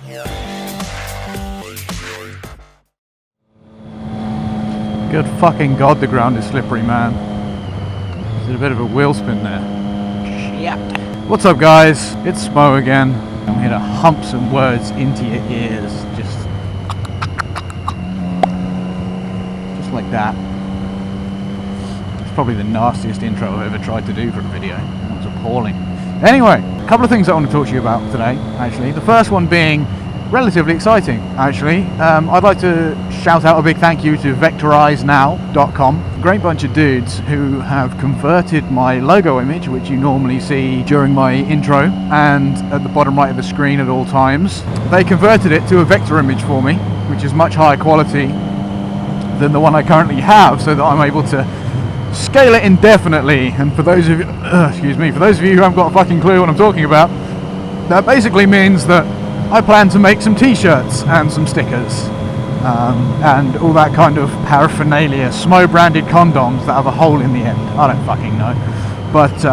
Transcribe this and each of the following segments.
Good fucking god, the ground is slippery, man. There's a bit of a wheel spin there. Shit. What's up, guys? It's Smo again. I'm here to hump some words into your ears. Just like that. It's probably the nastiest intro I've ever tried to do for a video. That was appalling. Anyway, a couple of things I want to talk to you about today, actually. The first one being relatively exciting, actually. I'd like to shout out a big thank you to vectorizenow.com. Great bunch of dudes who have converted my logo image, which you normally see during my intro and at the bottom right of the screen at all times. They converted it to a vector image for me, which is much higher quality than the one I currently have, so that I'm able to scale it indefinitely. And for those of you, for those of you who haven't got a fucking clue what I'm talking about, that basically means that I plan to make some t-shirts and some stickers and all that kind of paraphernalia, Smo branded condoms that have a hole in the end. I don't fucking know, but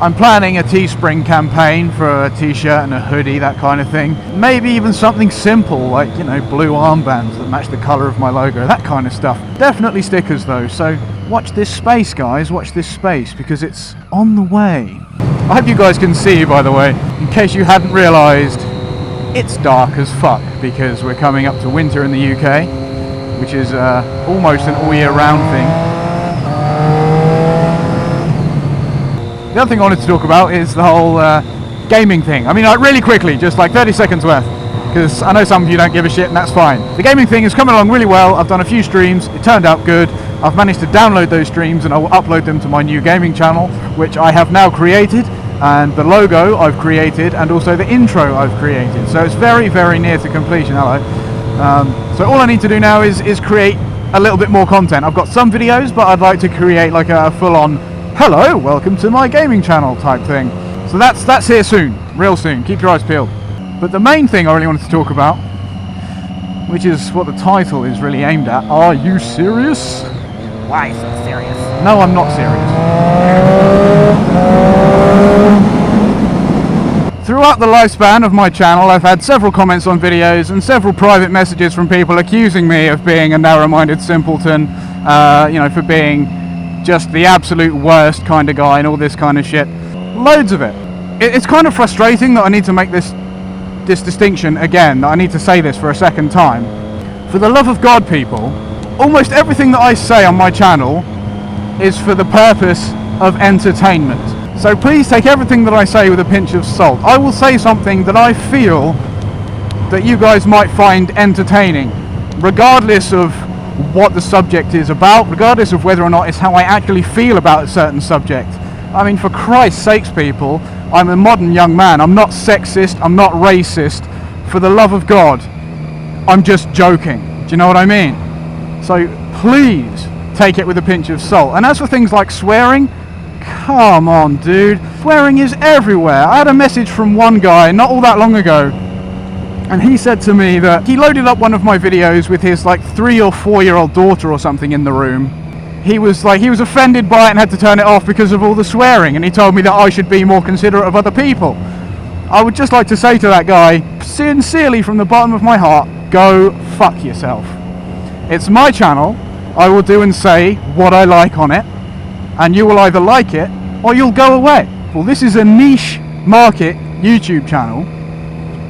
I'm planning a Teespring campaign for a t-shirt and a hoodie, that kind of thing. Maybe even something simple like, you know, blue armbands that match the colour of my logo, that kind of stuff. Definitely stickers though, so watch this space, guys, watch this space, because it's on the way. I hope you guys can see, by the way, in case you hadn't realised. It's dark as fuck because we're coming up to winter in the UK, which is almost an all year round thing. The other thing I wanted to talk about is the whole gaming thing. I mean, like, really quickly, just like 30 seconds worth, because I know some of you don't give a shit and that's fine. The gaming thing is coming along really well. I've done a few streams, it turned out good. I've managed to download those streams and I will upload them to my new gaming channel, which I have now created. And the logo I've created, and also the intro I've created, so it's very, very near to completion. Hello. So all I need to do now is create a little bit more content. I've got some videos, but I'd like to create like a full-on hello, welcome to my gaming channel type thing. So that's here soon, real soon. Keep your eyes peeled. But the main thing I really wanted to talk about, which is what the title is really aimed at. Are you serious? Why so serious? No, I'm not serious. Throughout the lifespan of my channel, I've had several comments on videos and several private messages from people accusing me of being a narrow-minded simpleton, you know, for being just the absolute worst kind of guy and all this kind of shit. Loads of it. It's kind of frustrating that I need to make this distinction again, that I need to say this for a second time. For the love of God, people, almost everything that I say on my channel is for the purpose of entertainment. So please take everything that I say with a pinch of salt. I will say something that I feel that you guys might find entertaining, regardless of what the subject is about, regardless of whether or not it's how I actually feel about a certain subject. I mean, for Christ's sakes, people, I'm a modern young man. I'm not sexist, I'm not racist. For the love of God, I'm just joking. Do you know what I mean? So please take it with a pinch of salt. And as for things like swearing, come on, dude. Swearing is everywhere. I had a message from one guy not all that long ago, and he said to me that he loaded up one of my videos with his like 3 or 4 year old daughter or something in the room. He was offended by it and had to turn it off because of all the swearing, and he told me that I should be more considerate of other people. I would just like to say to that guy, sincerely from the bottom of my heart, go fuck yourself. It's my channel. I will do and say what I like on it, and you will either like it or you'll go away. Well, this is a niche market YouTube channel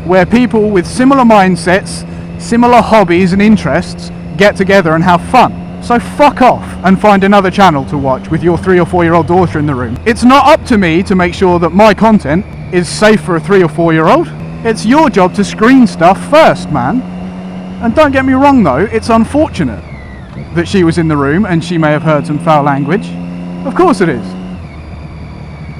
where people with similar mindsets, similar hobbies and interests get together and have fun. So fuck off and find another channel to watch with your 3 or 4 year old daughter in the room. It's not up to me to make sure that my content is safe for a 3 or 4 year old. It's your job to screen stuff first, man. And don't get me wrong though, it's unfortunate that she was in the room and she may have heard some foul language. Of course it is.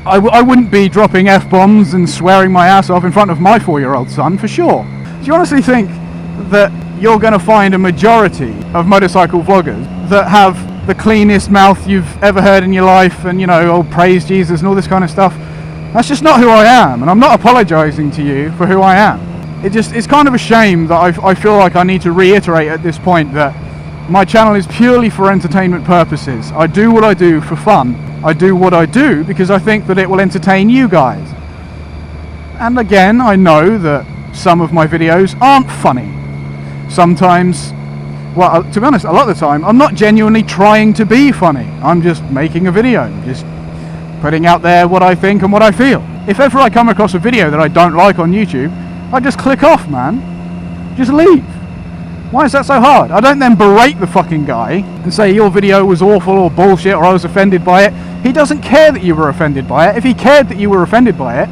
I wouldn't be dropping F-bombs and swearing my ass off in front of my 4 year old son, for sure. Do you honestly think that you're going to find a majority of motorcycle vloggers that have the cleanest mouth you've ever heard in your life and, you know, oh, praise Jesus and all this kind of stuff? That's just not who I am, and I'm not apologising to you for who I am. It's kind of a shame that I feel like I need to reiterate at this point that my channel is purely for entertainment purposes. I do what I do for fun. I do what I do because I think that it will entertain you guys. And again, I know that some of my videos aren't funny. Sometimes, well, to be honest, a lot of the time, I'm not genuinely trying to be funny. I'm just making a video, just putting out there what I think and what I feel. If ever I come across a video that I don't like on YouTube, I just click off, man. Just leave. Why is that so hard? I don't then berate the fucking guy and say your video was awful or bullshit or I was offended by it. He doesn't care that you were offended by it. If he cared that you were offended by it,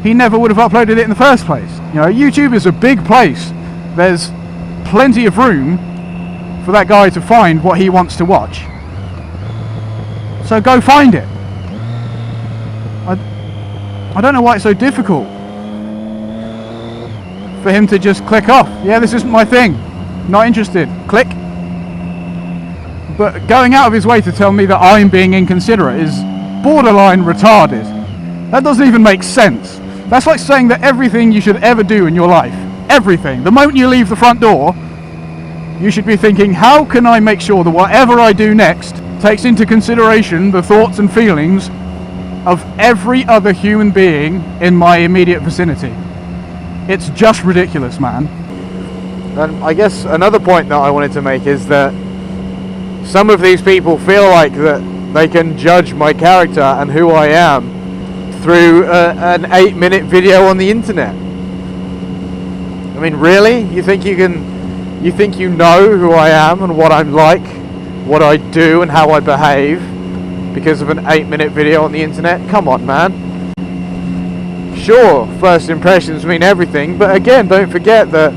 he never would have uploaded it in the first place. You know, YouTube is a big place. There's plenty of room for that guy to find what he wants to watch. So go find it. I don't know why it's so difficult for him to just click off. Yeah, this isn't my thing. Not interested. Click. But going out of his way to tell me that I'm being inconsiderate is borderline retarded. That doesn't even make sense. That's like saying that everything you should ever do in your life, everything, the moment you leave the front door, you should be thinking, how can I make sure that whatever I do next takes into consideration the thoughts and feelings of every other human being in my immediate vicinity? It's just ridiculous, man. And I guess another point that I wanted to make is that some of these people feel like that they can judge my character and who I am through an 8-minute video on the internet. I mean, really? You think you know who I am and what I'm like, what I do and how I behave because of an 8-minute video on the internet? Come on, man. Sure, first impressions mean everything, but again, don't forget that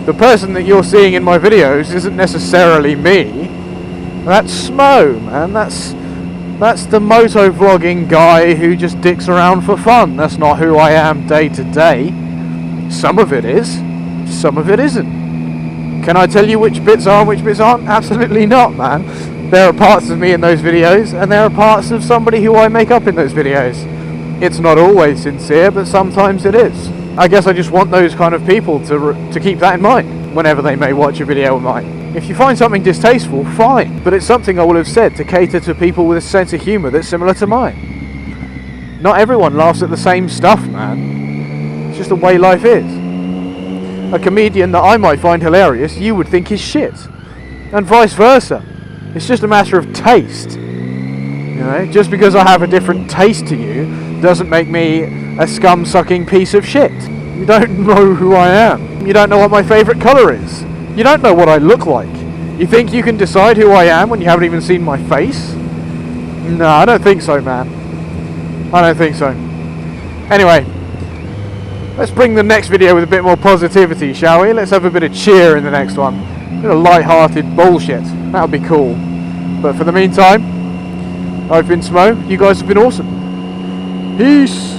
the person that you're seeing in my videos isn't necessarily me. That's Smo, man. That's the moto vlogging guy who just dicks around for fun. That's not who I am day to day. Some of it is, some of it isn't. Can I tell you which bits are and which bits aren't? Absolutely not, man. There are parts of me in those videos, and there are parts of somebody who I make up in those videos. It's not always sincere, but sometimes it is. I guess I just want those kind of people to keep that in mind whenever they may watch a video of mine. If you find something distasteful, fine, but it's something I would have said to cater to people with a sense of humour that's similar to mine. Not everyone laughs at the same stuff, man. It's just the way life is. A comedian that I might find hilarious, you would think is shit. And vice versa. It's just a matter of taste. You know, just because I have a different taste to you doesn't make me a scum-sucking piece of shit. You don't know who I am. You don't know what my favourite colour is. You don't know what I look like. You think you can decide who I am when you haven't even seen my face? No, I don't think so, man. I don't think so. Anyway, let's bring the next video with a bit more positivity, shall we? Let's have a bit of cheer in the next one. A bit of light-hearted bullshit. That would be cool. But for the meantime, I've been Smo. You guys have been awesome. Peace!